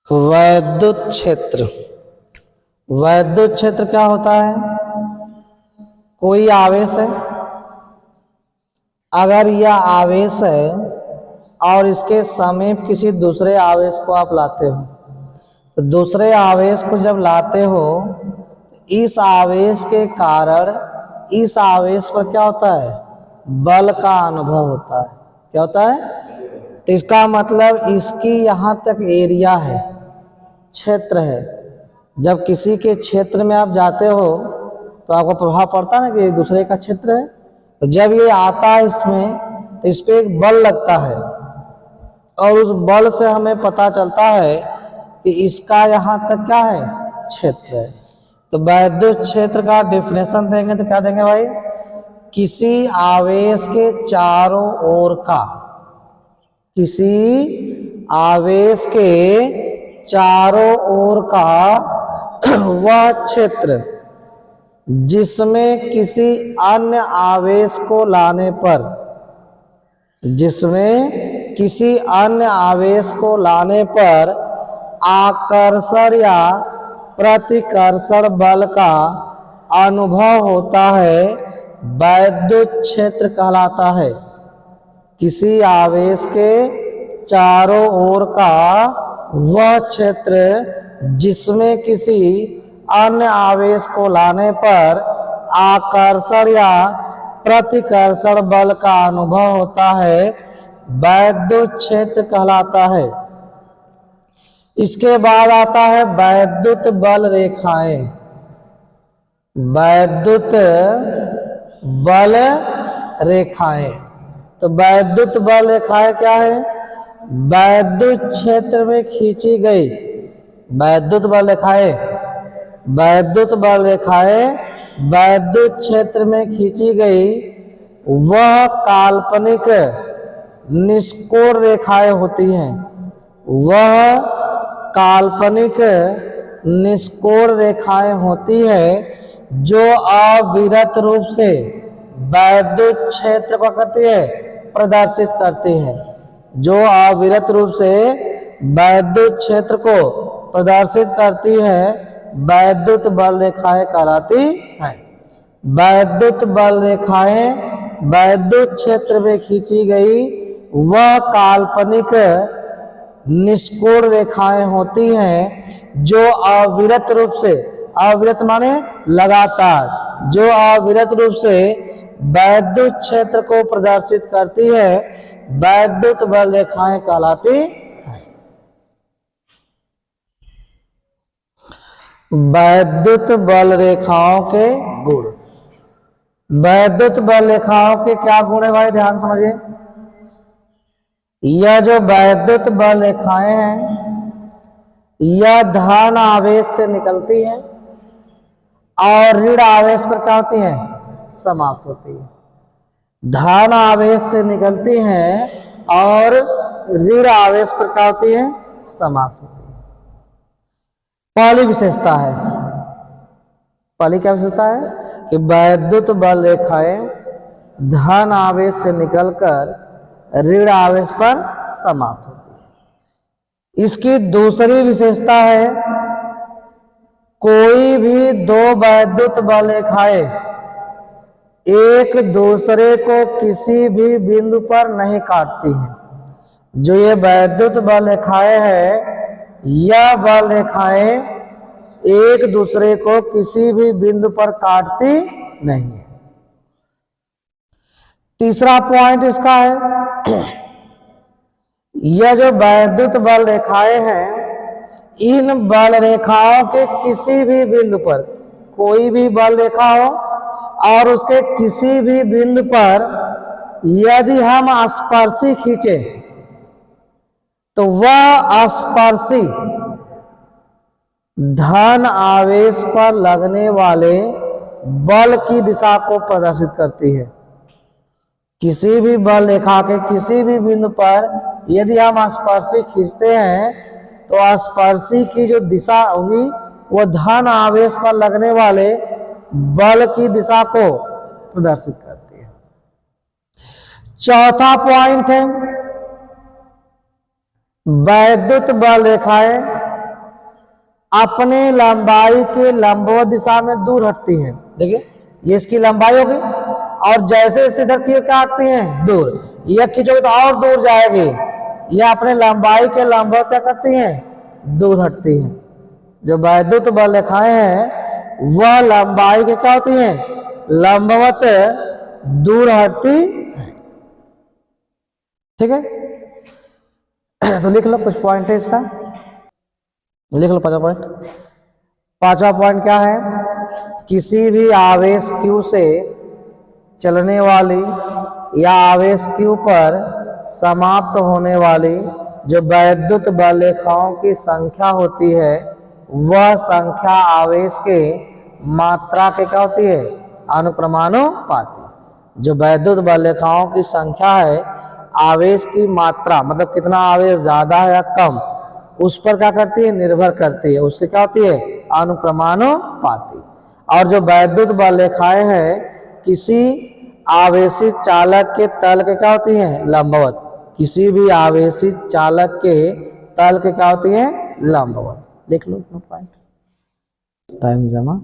वैद्युत क्षेत्र। वैद्युत क्षेत्र क्या होता है? कोई आवेश है, अगर यह आवेश है और इसके समीप किसी दूसरे आवेश को आप लाते हो, तो दूसरे आवेश को जब लाते हो, इस आवेश के कारण इस आवेश पर क्या होता है? बल का अनुभव होता है। क्या होता है? तो इसका मतलब इसकी यहाँ तक एरिया है, क्षेत्र है। जब किसी के क्षेत्र में आप जाते हो तो आपको प्रभाव पड़ता है ना कि एक दूसरे का क्षेत्र है। तो जब ये आता है इसमें, तो इस पे एक बल लगता है और उस बल से हमें पता चलता है कि इसका यहाँ तक क्या है? क्षेत्र है। तो वैद्युत क्षेत्र का डेफिनेशन देंगे तो क्या देंगे भाई? किसी आवेश के चारों ओर का, किसी आवेश के चारों ओर का वह क्षेत्र जिसमें किसी अन्य आवेश को लाने पर, जिसमें किसी अन्य आवेश को लाने पर आकर्षण या प्रतिकर्षण बल का अनुभव होता है, वैद्युत क्षेत्र कहलाता है। किसी आवेश के चारों ओर का वह क्षेत्र जिसमें किसी अन्य आवेश को लाने पर आकर्षण या प्रतिकर्षण बल का अनुभव होता है, वैद्युत क्षेत्र कहलाता है। इसके बाद आता है वैद्युत बल रेखाएं। वैद्युत बल रेखाएं, तो वैद्युत बल रेखाएं क्या है? वैद्युत क्षेत्र में खींची गई वैद्युत बल रेखाएं, वैद्युत बल रेखाएं वैद्युत क्षेत्र में खींची गई वह काल्पनिक निष्कोण रेखाएं होती हैं। वह काल्पनिक निष्कोण रेखाएं होती है जो अविरत रूप से वैद्युत क्षेत्र को करती है, प्रदर्शित करती है। जो अविरत रूप से वैद्युत क्षेत्र को प्रदर्शित करती है, वैद्युत बल रेखाएं कहलाती हैं। वैद्युत बल रेखाएं वैद्युत क्षेत्र में खींची गई वह काल्पनिक निष्कोण रेखाएं होती हैं जो अविरत रूप से, अविरत माने लगातार, जो अविरत रूप से वैद्युत क्षेत्र को प्रदर्शित करती है, वैद्युत बल रेखाएं कहलाती हैं। वैद्युत बल रेखाओं के गुण। वैद्युत बल रेखाओं के क्या गुण है भाई? ध्यान समझिए। यह जो वैद्युत बल रेखाएं हैं, यह धन आवेश से निकलती हैं और ऋण आवेश पर क्या होती हैं? समाप्त होती है। धन आवेश से निकलती हैं और ऋण आवेश पर क्या होती है? समाप्त होती है। पहली विशेषता है, पहली क्या विशेषता है? कि वैद्युत बल रेखाएं धन आवेश से निकलकर ऋण आवेश पर समाप्त होती है। इसकी दूसरी विशेषता है, कोई भी दो वैद्युत बल रेखाएं एक दूसरे को किसी भी बिंदु पर नहीं काटती हैं। जो ये वैद्युत बल रेखाएं है, यह बल रेखाएं एक दूसरे को किसी भी बिंदु पर काटती नहीं है। तीसरा पॉइंट इसका है, यह जो वैद्युत बल रेखाएं हैं, इन बल रेखाओं के किसी भी बिंदु पर, कोई भी बल रेखा हो और उसके किसी भी बिंदु पर यदि हम स्पर्शी खींचे, तो वह स्पर्शी धन आवेश पर लगने वाले बल की दिशा को प्रदर्शित करती है। किसी भी बल रेखा के किसी भी बिंदु पर यदि हम स्पर्शी खींचते हैं, तो स्पर्शी की जो दिशा होगी वो धन आवेश पर लगने वाले बल की दिशा को प्रदर्शित करती है। चौथा पॉइंट है, वैद्युत बल रेखाएं अपने लंबाई के लंबवत दिशा में दूर हटती हैं। देखिए ये इसकी लंबाई होगी और जैसे इस इधर की क्या हटती हैं दूर, यह खींचोगे तो और दूर जाएगी, यह अपने लंबाई के लंबवत क्या करती हैं दूर हटती हैं। जो वैद्युत बल रेखाएं हैं वह लंबाई के क्या होती हैं लंबवत दूर हटती है। ठीक है तो लिख लो कुछ पॉइंट है इसका, लिख लो 5वां पॉइंट। 5वां पॉइंट क्या है, किसी भी आवेश Q से चलने वाली या आवेश Q पर समाप्त होने वाली जो वैद्युत बल रेखाओं की संख्या होती है वह संख्या आवेश के मात्रा के क्या होती है अनुक्रमानुपाती। जो वैद्युत बल रेखाओं की संख्या है आवेश की मात्रा मतलब कितना आवेश ज्यादा है या कम उस पर क्या करती है निर्भर करती है, उसकी क्या होती है अनुक्रमानुपाती। और जो वैद्युत बल रेखाएं हैं किसी आवेशित चालक के तल के क्या होती हैं लंबवत, किसी भी आवेशित चालक के तल के क्या होती हैं लंबवत। लिख लो पॉइंट टाइम जमा।